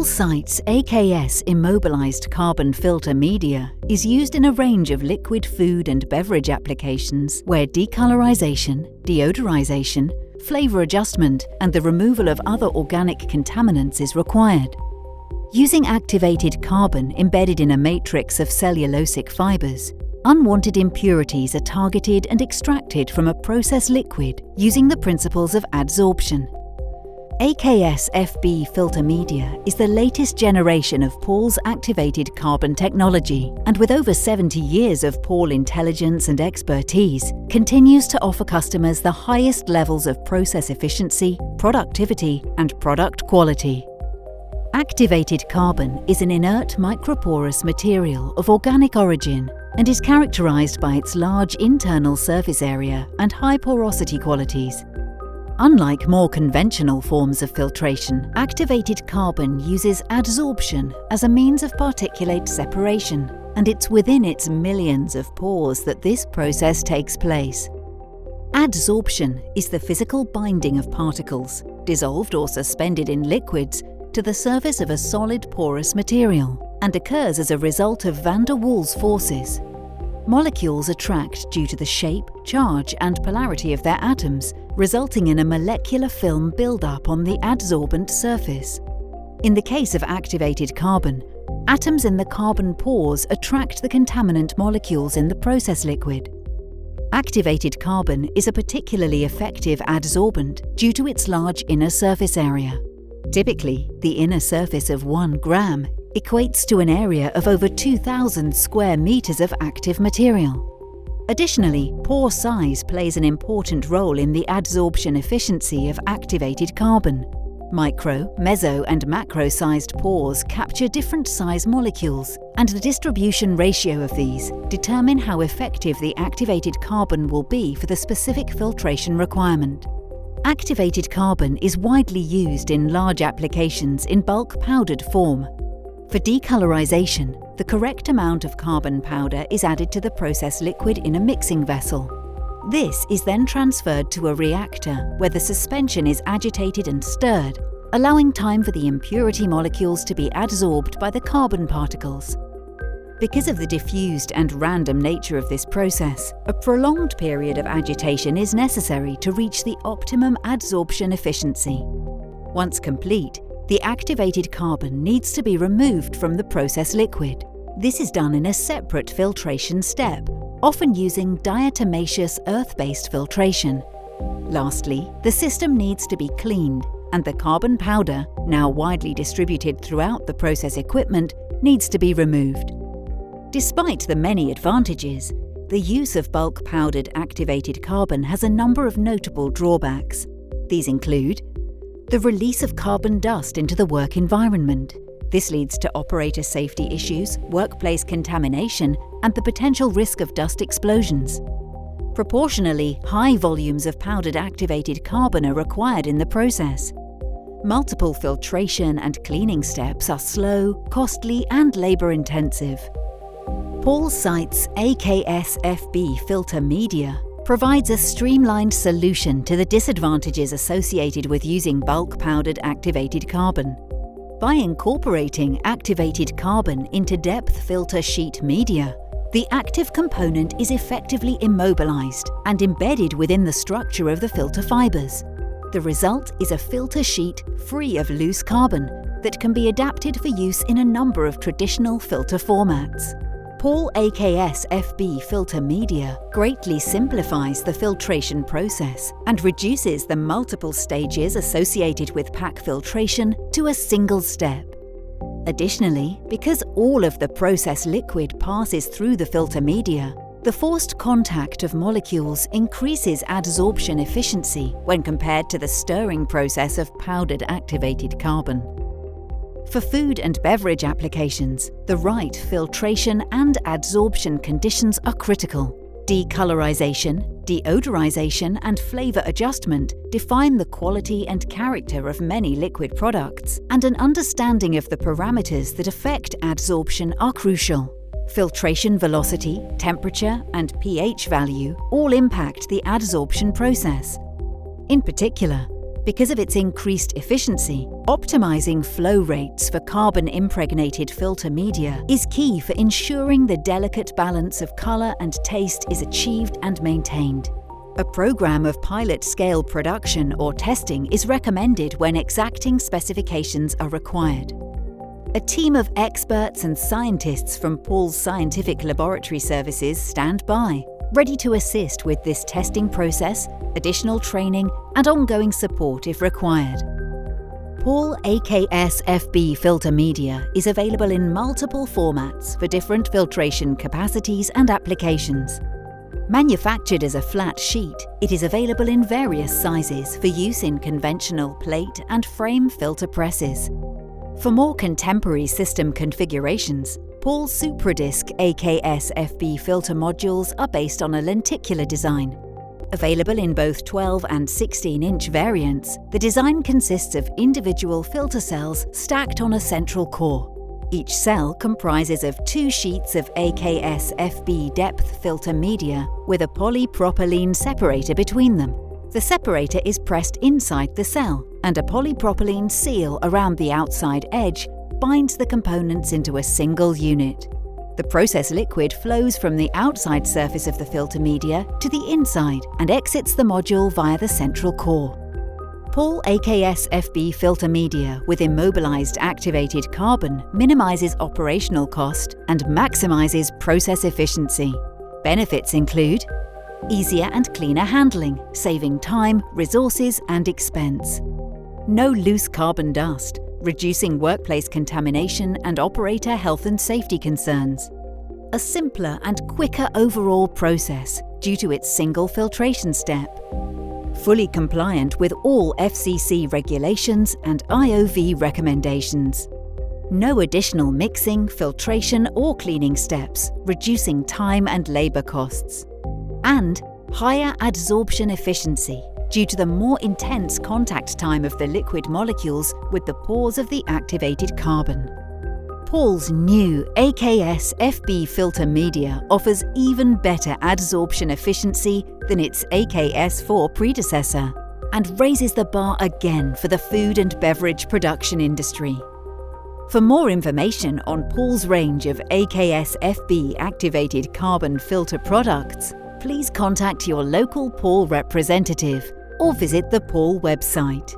Pall-Site's AKS immobilized carbon filter media is used in a range of liquid food and beverage applications where decolorization, deodorization, flavor adjustment, and the removal of other organic contaminants is required. Using activated carbon embedded in a matrix of cellulosic fibers, unwanted impurities are targeted and extracted from a process liquid using the principles of adsorption. AKS FB filter media is the latest generation of Pall's activated carbon technology, and with over 70 years of Pall intelligence and expertise, continues to offer customers the highest levels of process efficiency, productivity, and product quality. Activated carbon is an inert microporous material of organic origin and is characterized by its large internal surface area and high porosity qualities. Unlike more conventional forms of filtration, activated carbon uses adsorption as a means of particulate separation, and it's within its millions of pores that this process takes place. Adsorption is the physical binding of particles, dissolved or suspended in liquids, to the surface of a solid porous material, and occurs as a result of van der Waals forces. Molecules attract due to the shape, charge, and polarity of their atoms, resulting in a molecular film buildup on the adsorbent surface. In the case of activated carbon, atoms in the carbon pores attract the contaminant molecules in the process liquid. Activated carbon is a particularly effective adsorbent due to its large inner surface area. Typically, the inner surface of 1 gram equates to an area of over 2,000 square meters of active material. Additionally, pore size plays an important role in the adsorption efficiency of activated carbon. Micro, meso, and macro-sized pores capture different size molecules, and the distribution ratio of these determine how effective the activated carbon will be for the specific filtration requirement. Activated carbon is widely used in large applications in bulk powdered form. For decolorization, the correct amount of carbon powder is added to the process liquid in a mixing vessel. This is then transferred to a reactor where the suspension is agitated and stirred, allowing time for the impurity molecules to be adsorbed by the carbon particles. Because of the diffused and random nature of this process, a prolonged period of agitation is necessary to reach the optimum adsorption efficiency. Once complete, the activated carbon needs to be removed from the process liquid. This is done in a separate filtration step, often using diatomaceous earth-based filtration. Lastly, the system needs to be cleaned, and the carbon powder, now widely distributed throughout the process equipment, needs to be removed. Despite the many advantages, the use of bulk powdered activated carbon has a number of notable drawbacks. These include the release of carbon dust into the work environment. This leads to operator safety issues, workplace contamination, and the potential risk of dust explosions. Proportionally, high volumes of powdered activated carbon are required in the process. Multiple filtration and cleaning steps are slow, costly, and labor-intensive. Pall-Site's AKS FB filter media provides a streamlined solution to the disadvantages associated with using bulk powdered activated carbon. By incorporating activated carbon into depth filter sheet media, the active component is effectively immobilized and embedded within the structure of the filter fibers. The result is a filter sheet free of loose carbon that can be adapted for use in a number of traditional filter formats. Pall AKS FB filter media greatly simplifies the filtration process and reduces the multiple stages associated with pack filtration to a single step. Additionally, because all of the process liquid passes through the filter media, the forced contact of molecules increases adsorption efficiency when compared to the stirring process of powdered activated carbon. For food and beverage applications, the right filtration and adsorption conditions are critical. Decolorization, deodorization, and flavor adjustment define the quality and character of many liquid products, and an understanding of the parameters that affect adsorption are crucial. Filtration velocity, temperature, and pH value all impact the adsorption process. In particular, Because of its increased efficiency, optimizing flow rates for carbon-impregnated filter media is key for ensuring the delicate balance of color and taste is achieved and maintained. A program of pilot-scale production or testing is recommended when exacting specifications are required. A team of experts and scientists from Pall's scientific laboratory services stand by, ready to assist with this testing process, additional training, and ongoing support if required. Pall AKS FB filter media is available in multiple formats for different filtration capacities and applications. Manufactured as a flat sheet, it is available in various sizes for use in conventional plate and frame filter presses. For more contemporary system configurations, Pall SUPRA AKS FB filter modules are based on a lenticular design. Available in both 12 and 16-inch variants, the design consists of individual filter cells stacked on a central core. Each cell comprises of 2 sheets of AKS FB depth filter media with a polypropylene separator between them. The separator is pressed inside the cell, and a polypropylene seal around the outside edge binds the components into a single unit. The process liquid flows from the outside surface of the filter media to the inside and exits the module via the central core. Pall AKS FB filter media with immobilized activated carbon minimizes operational cost and maximizes process efficiency. Benefits include easier and cleaner handling, saving time, resources, and expense. No loose carbon dust, reducing workplace contamination and operator health and safety concerns. A simpler and quicker overall process due to its single filtration step. Fully compliant with all FCC regulations and IOV recommendations. No additional mixing, filtration or cleaning steps, reducing time and labour costs. And higher adsorption efficiency due to the more intense contact time of the liquid molecules with the pores of the activated carbon. Pall's new AKS FB filter media offers even better adsorption efficiency than its AKS4 predecessor and raises the bar again for the food and beverage production industry. For more information on Pall's range of AKS FB activated carbon filter products, please contact your local Pall representative or visit the Pall website.